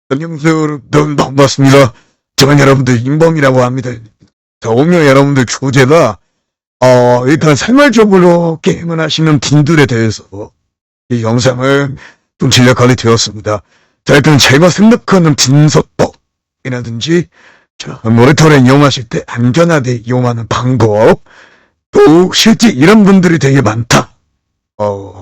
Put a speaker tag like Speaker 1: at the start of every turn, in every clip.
Speaker 1: 안녕하세요. 반갑습니다. 저는 여러분들 인범이라고 합니다. 자, 오늘 여러분들 주제가 일단 생활적으로 게임을 하시는 분들에 대해서 이 영상을 좀 제작하게 되었습니다. 자, 일단 제가 생각하는 분석법이라든지 모니터를 이용하실 때 안전하게 이용하는 방법, 또 실제 이런 분들이 되게 많다.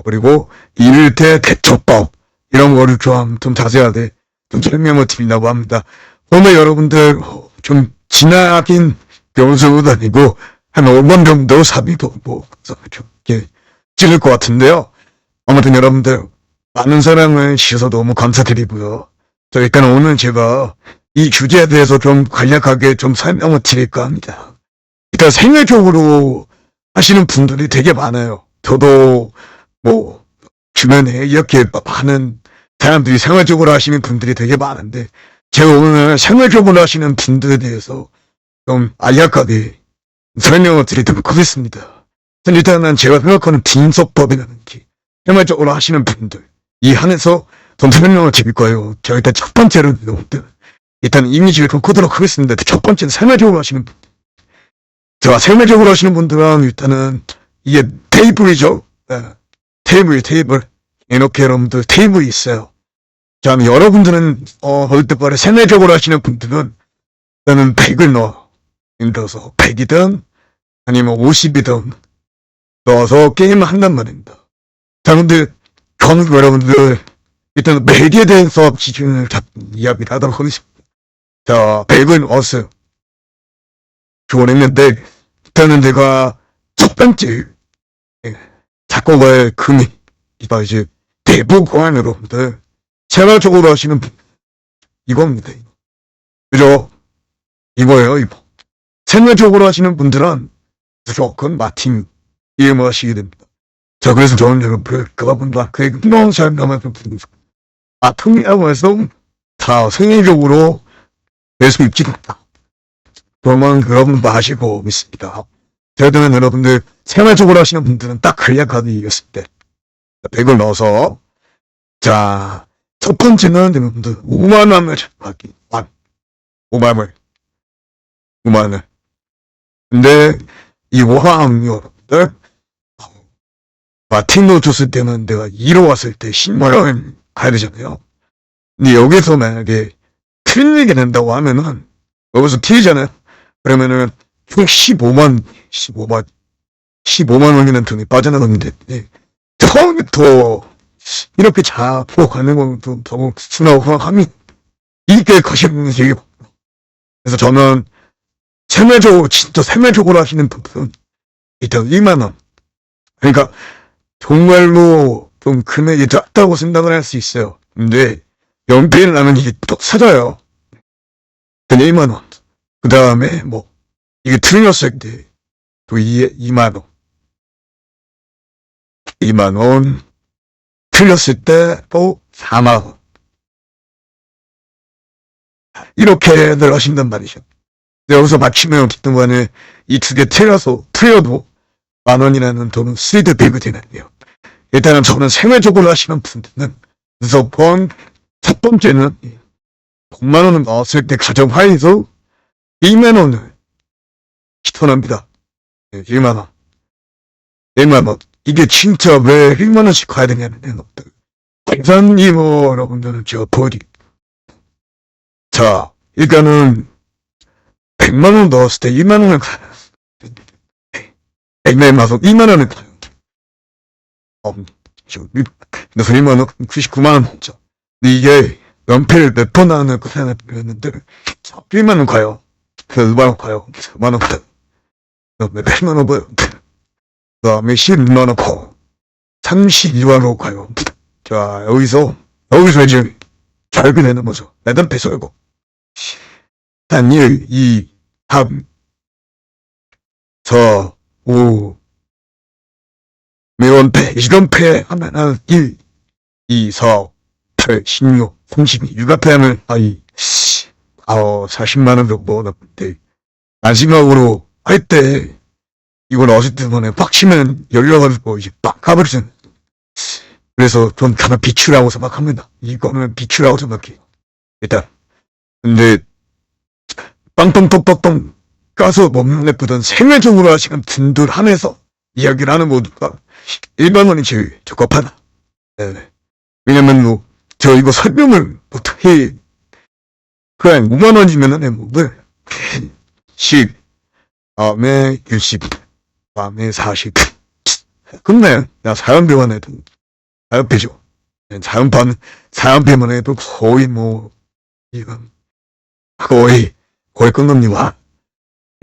Speaker 1: 그리고 이럴 때 대처법, 이런 거를 좀 자세하게 좀 설명을 드린다고 합니다. 오늘 여러분들 좀 지나긴 변수도 아니고 한 5번 정도 사비도 이렇게 찍을 것 같은데요. 아무튼 여러분들 많은 사랑을 주셔서 너무 감사드리고요. 자, 일단 오늘 제가 이 주제에 대해서 좀 간략하게 좀 설명을 드릴까 합니다. 일단 생활적으로 하시는 분들이 되게 많아요. 저도 주변에 이렇게 많은 사람들이 생활적으로 하시는 분들이 되게 많은데, 제가 오늘 생활적으로 하시는 분들에 대해서 좀 간략하게 설명을 드리도록 하겠습니다. 일단은 제가 생각하는 분석법이라든지 생활적으로 하시는 분들 이 한에서 좀 설명을 드릴 거예요. 제가 일단 첫 번째로 일단 이미지를 좀 끄도록 하겠습니다. 첫 번째는 생활적으로 하시는 분들. 제가 생활적으로 하시는 분들은 일단은 이게 테이블이죠. 테이블. 이렇게 여러분들 테이블이 있어요. 자, 여러분들은 어릴 때부터 생활적으로 하시는 분들은 일단은 100을 넣어. 예를 들어서 100이든 아니면 50이든 넣어서 게임을 한단 말입니다. 자, 근데 저는 여러분들 일단 100에 대해서 기준을 이야기를 하도록 하겠습니다. 자, 100을 넣었어요. 좋았는데 일단은 내가 첫 번째 작곡의 금이 이제 대부분 여러분들 생활적으로 하시는 분 이겁니다. 그죠? 이거예요. 이거. 생활적으로 하시는 분들은 무조건 마틴 게임을 하시게 됩니다. 자, 그래서 저는 여러분들 그분과 그의 흥미로운 삶을 좀 마틴이라고 해서 다 생활적으로 될 수 있지 않다. 그러면 여러분도 아시고 있습니다. 저희들은 여러분들 생활적으로 하시는 분들은 딱 간략하게 이겼을 때 100을 넣어서, 자, 첫 번째는 여러분들 5만원을 잡기. 5만원. 근데 이 5만원 여러분들 마틴도 줬을 때는 내가 2로 왔을 때 10만원 가야 되잖아요. 근데 여기서 만약에 틀리게 된다고 하면은 여기서 틀리잖아요. 그러면은 총 15만원이라는 돈이 빠져나가는데 처음부터 이렇게 잡고 가는 건 좀 너무 순하고 함이 이게 가시는 되게 그래서 저는 진짜 생활적으로 하시는 분들은 일단 1만원. 그러니까 정말로 좀 금액이 작다고 생각을 할 수 있어요. 근데 연필을 나면 이게 또 사져요. 그냥 1만원. 그 다음에 이게 틀렸을 때 또 2만원. 2만원. 틀렸을 때 또 4만원. 이렇게들 하신단 말이죠. 여기서 맞추면 그동안에 이 두 개 틀려도 만원이라는 돈은 수익을 배게 되는데요. 일단은 저는 생활적으로 하시는 분들은 무조건 첫 번째는 100만원을 넣었을 때 가정하에서 1만원을 시원합니다. 1만원. 1만원. 이게 진짜 왜 1만원씩 가야 되냐면, 계산이 여러분들은 자, 일단은, 100만원 넣었을 때 1만원을 가요. 100만원, 2만원을 가요. 그래서 1만원, 99만원 먹죠. 근데 이게, 연필 몇 번 하는 그 생각을 했는데, 1만원 가요. 그래서 2만원 가요. 5만원 가요. 그 다음에 8만원 가요. 그 다음에 12만원 가요. 32만원 가요. 자, 여기서 이제 잘게 되는 거죠. 내단 배설고. 단 1, 2, 3, 4, 5, 매원패, 이런패 하면은 1, 2, 4, 8, 16, 32, 육아패 하면 40만원 정도 나쁜데, 마지막으로 할 때, 이걸 어렸을 때만에 빡치면 열려가지고 이제 빡 가버리잖아요. 그래서 좀 가만 비추라고 생각합니다. 이거는 비추라고 생각해요. 일단 근데 빵빵빵빵빵 까서 몸에 뿌던 생활적으로 하시는 분들 한해서 이야기를 하는 모두가 1만 원이 제일 적합하다. 네. 왜냐면 뭐 저 이거 설명을 어떻게 그래 5만 원이면은 뭐 10, 다음에 60, 다음에 40. 근데 나 사연비만 해도 사연비죠. 사연비만 해도 거의 뭐 이건 거의 끝납니다.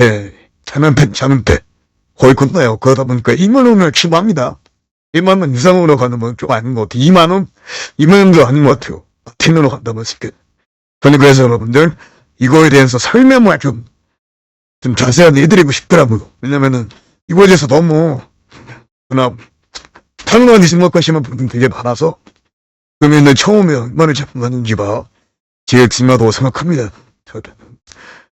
Speaker 1: 예, 사연배 거의 끝나요. 그러다 보니까 2만 원을 치부합니다. 1만 원 이상으로 가는 건 좀 아닌 것 같아요. 2만 원도 아닌 것 같아요. 텐으로 간다면 쉽게. 저는 그래서 여러분들 이거에 대해서 설명을 좀 자세하게 해드리고 싶더라고요. 왜냐면은 이거에 대해서 너무 그냥 당연하게 생각하시는 분들 되게 많아서 그러면은 처음에 얼마나 잡았는지 봐. 제일 중요하다고 생각합니다.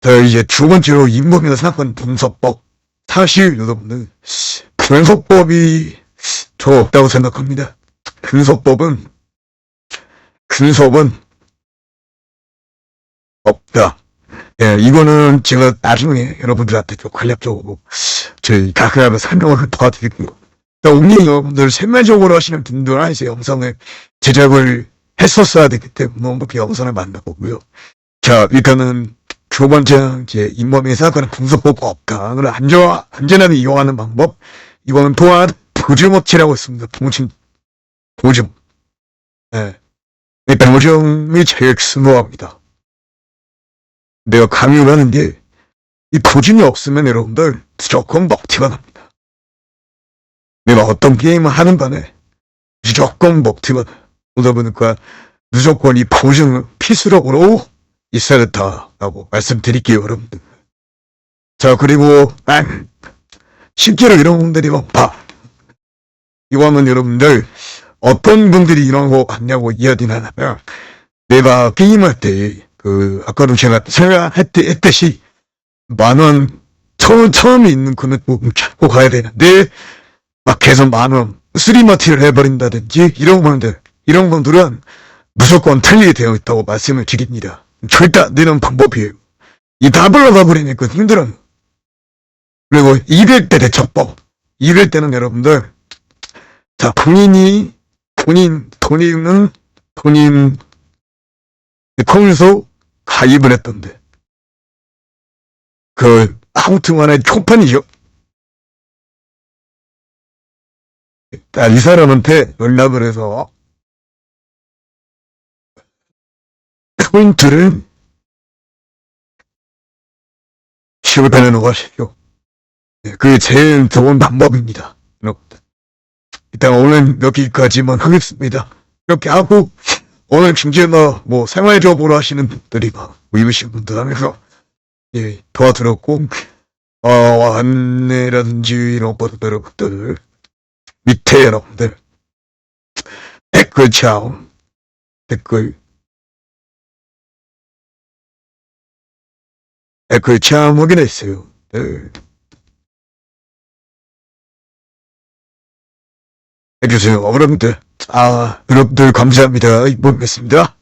Speaker 1: 자, 이제 두 번째로 인범이라 생각하는 분석법. 사실 여러분들 분석법이 저 없다고 생각합니다. 근서법은 없다. 예, 이거는 제가 나중에 여러분들한테 좀 간략적으로 저희 가끔가다 설명을 도와드릴게요. 오늘 여러분들 세밀적으로 하시는 분들 안에서 영상을 제작을 했었어야 되기 때문에 그 영상을 만나보고요. 자, 일단은 두 번째 이제 잇몸에 생각하는 분석법과 없다를 안전하게 이용하는 방법. 이거는 또한 보증업체라고 있습니다. 보증. 예. 이 보증이 제일 중요합니다. 내가 강요를 하는 게, 이 보증이 없으면 여러분들 무조건 먹튀가 납니다. 내가 어떤 게임을 하는 반에 무조건 먹튀가 나요. 그러다 보니까 무조건 이 보증은 필수적으로 있어야 된다라고 말씀드릴게요, 여러분들. 자, 그리고, 실제로 이런 분들이 이거 하면 여러분들, 어떤 분들이 이런 거 같냐고 이야기를 하냐면, 내가 게임할 때, 아까도 제가 했듯이, 만원, 처음에 있는 금액 찾고 가야 되는데, 막 계속 만원, 쓰리마티를 해버린다든지, 이런 분들은 무조건 틀리게 되어 있다고 말씀을 드립니다. 절대 안 되는 방법이에요. 이 답을 얻어버리니까 힘들어요. 그리고 200대 대처법. 200대는 여러분들, 자, 본인은 평소 가입을 했던데. 아무튼 간에 초판이죠. 이 사람한테 연락을 해서, 포인트를 실패해 놓으시죠. 그게 제일 좋은 방법입니다. 일단 오늘 여기까지만 하겠습니다. 이렇게 하고 오늘 중재나 생활적으로 하시는 분들이 이러신 분들 하면서 도와드렸고 안내라든지 이런 것들 밑에 여러분들 댓글 참 확인했어요. 해주세요. 여러분들 감사합니다. 이번 뵙겠습니다.